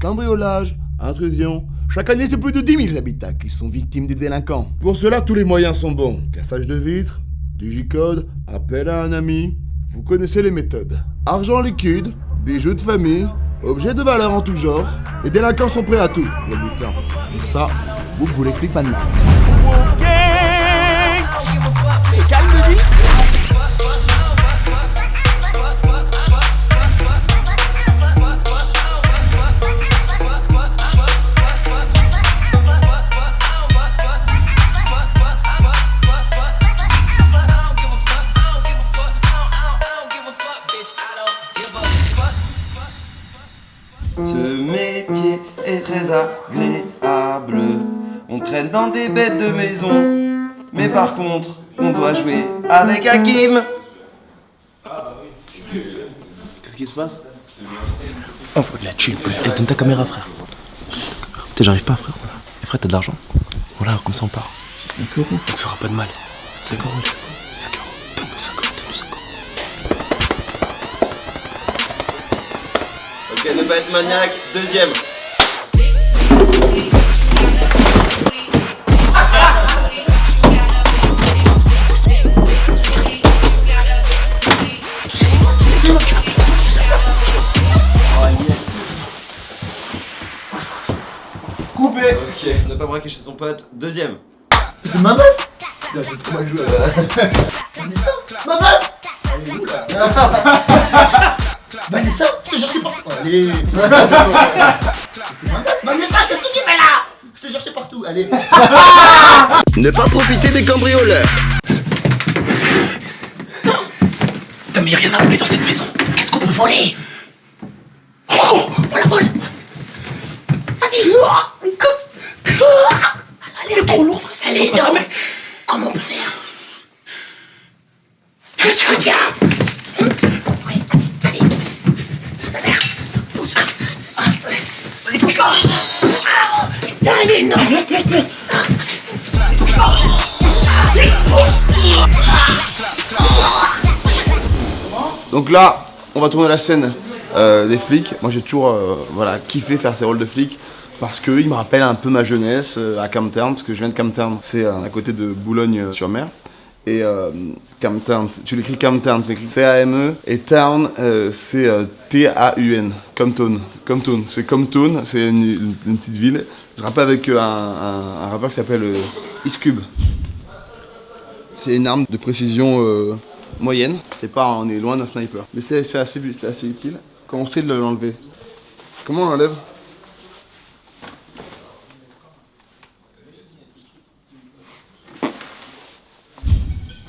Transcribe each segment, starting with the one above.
cambriolage, intrusion. Chaque année, c'est plus de 10 000 habitats qui sont victimes des délinquants. Pour cela, tous les moyens sont bons. Cassage de vitres, digicode, appel à un ami. Vous connaissez les méthodes. Argent liquide, bijoux de famille, objets de valeur en tout genre. Les délinquants sont prêts à tout pour le butin. Et ça, Boub vous l'explique maintenant. Calme-toi. Ce métier est très agréable. On traîne dans des bêtes de maison. Mais par contre, on doit jouer avec Hakim. Qu'est-ce qui se passe? On faut de la thune, frère. Et donne ta caméra, frère. Putain, j'arrive pas, frère. Et frère, t'as de l'argent? Voilà, comme ça on part. 5 euros. Ça te fera pas de mal. 5 euros, 5 euros. Donne-nous 5 euros, donne-nous 5 euros. Ok, ne pas être maniaque. Deuxième. Coupé. Ok, ne pas braquer chez son pote. Deuxième. C'est ma meuf. Putain, j'ai trop mal joué. Ma meuf. Elle est où là? Vanessa, je te cherchais partout. Allez. Vanessa, qu'est-ce que tu fais là? Je te cherchais partout, allez. Ne pas profiter des cambrioleurs. T'as mis rien à voler dans cette maison. Qu'est-ce qu'on peut voler? Oh, on la vole. Vas-y. C'est trop lourd, frère. Elle est énorme. Comment on peut faire? Tiens. Oui, vas-y. Pousse ta terre. Pousse. Vas-y, pousse-la. Putain, elle est énorme. Donc là, on va tourner la scène des flics. Moi j'ai toujours kiffé faire ces rôles de flics parce qu'ils me rappellent un peu ma jeunesse à Camtown, parce que je viens de Camtown, c'est à côté de Boulogne-sur-Mer. Et Camtown, tu l'écris Camtown, tu l'écris C-A-M-E, et Town, c'est T-A-U-N, Compton, c'est Compton, c'est une petite ville. Je rappelle avec un rappeur qui s'appelle Ice-Cube. C'est une arme de précision moyenne, c'est pas, on est loin d'un sniper. Mais c'est assez utile. Comment on sait de l'enlever? Comment on l'enlève?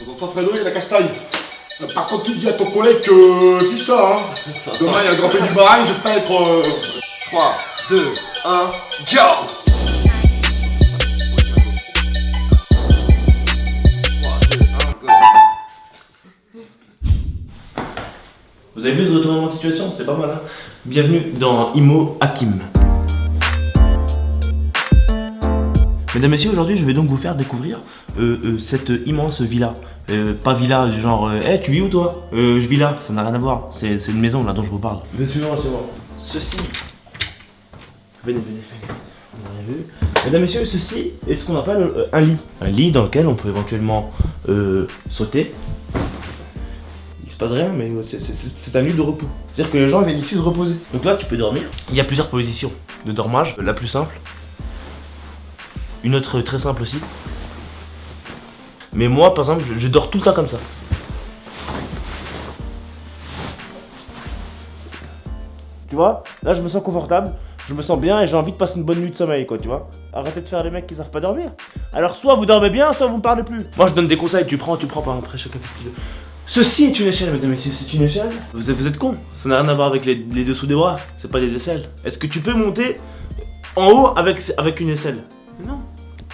Attention Fredo, il y a la castagne. Par contre, tu dis à ton collègue que je dis ça, hein. Demain, il y a le Grand Prix du Bahreïn, je vais pas être... 3, 2, 1, go! Vous avez vu ce retournement de situation? C'était pas mal, hein? Bienvenue dans Imo Hakim. Mesdames, messieurs, aujourd'hui je vais donc vous faire découvrir cette immense villa. Pas villa du genre hey, tu vis où toi? Je vis là, ça n'a rien à voir. C'est une maison là dont je vous parle. Suivez-moi. Ceci. Venez. On a rien vu. Mesdames, messieurs, ceci est ce qu'on appelle un lit. Un lit dans lequel on peut éventuellement sauter. Il se passe rien, mais c'est un lieu de repos. C'est-à-dire que les gens viennent ici se reposer. Donc là, tu peux dormir. Il y a plusieurs positions de dormage. La plus simple. Une autre très simple aussi. Mais moi, par exemple, je dors tout le temps comme ça. Tu vois? Là, je me sens confortable. Je me sens bien et j'ai envie de passer une bonne nuit de sommeil, quoi, tu vois. Arrêtez de faire les mecs qui savent pas dormir. Alors, soit vous dormez bien, soit vous me parlez plus. Moi, je donne des conseils, tu prends pas. Après, chacun fait ce qu'il veut. Ceci est une échelle, mesdames et messieurs, c'est une échelle. Vous êtes cons. Ça n'a rien à voir avec les dessous des bras. C'est pas des aisselles. Est-ce que tu peux monter en haut avec une aisselle? Non.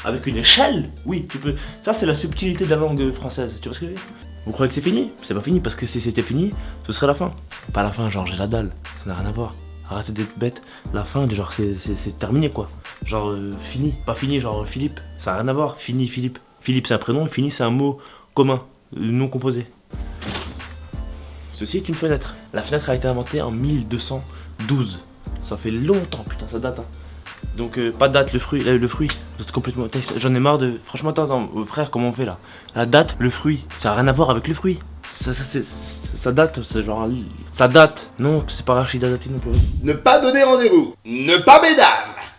Avec une échelle? Oui, tu peux. Ça, c'est la subtilité de la langue française. Tu vois ce que je veux dire? Vous croyez que c'est fini? C'est pas fini, parce que si c'était fini, ce serait la fin. Pas la fin, genre j'ai la dalle. Ça n'a rien à voir. Arrêtez d'être bête. La fin, genre c'est terminé quoi. Genre fini. Pas fini, genre Philippe. Ça n'a rien à voir. Fini, Philippe. Philippe, c'est un prénom. Fini, c'est un mot commun, non composé. Ceci est une fenêtre. La fenêtre a été inventée en 1212. Ça fait longtemps, putain, ça date. Hein. Donc, pas de date, le fruit. Vous êtes complètement. J'en ai marre de. Franchement, attends, frère, comment on fait là? La date, le fruit, ça n'a rien à voir avec le fruit. Ça date, c'est genre. Ça date. Non, c'est pas archi daté non plus. Ne pas donner rendez-vous. Ne pas mesdames.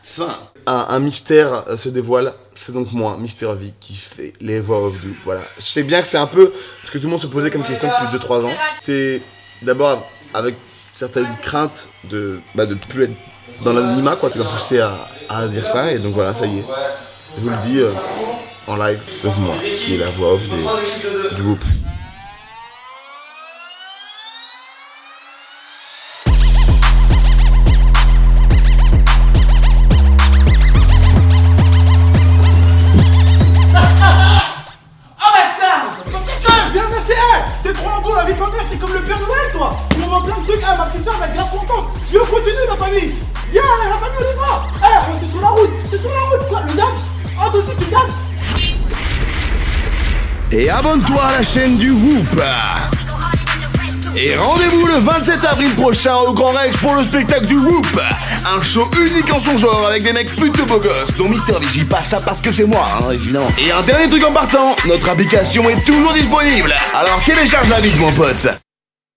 Fin. Un mystère se dévoile, c'est donc moi, Mister V, qui fait les voix off du. Voilà. Je sais bien que c'est un peu ce que tout le monde se posait comme question depuis 2-3 ans. C'est d'abord avec certaines craintes de plus être dans l'anonymat, quoi, qui m'a poussé à dire ça, et donc voilà, ça y est. Je vous le dis en live, c'est donc moi qui est la voix off du groupe. T'es trop un bon, la vie comme ça, c'est comme le Père Noël, toi. Il m'envoie plein de trucs, ah, ma petite soeur va être grave contente. Je vais continuer, ma famille. Viens, la famille, on y va. Eh, c'est sur la route, quoi, le dash. Ah, toi aussi, tu dash. Et abonne-toi à la chaîne du groupe. Et rendez-vous le 27 avril prochain au Grand Rex pour le spectacle du Whoop. Un show unique en son genre avec des mecs plutôt beaux gosses, dont Mister V. J'y passe ça parce que c'est moi, hein, évidemment. Et un dernier truc en partant, notre application est toujours disponible. Alors télécharge-la vite, mon pote.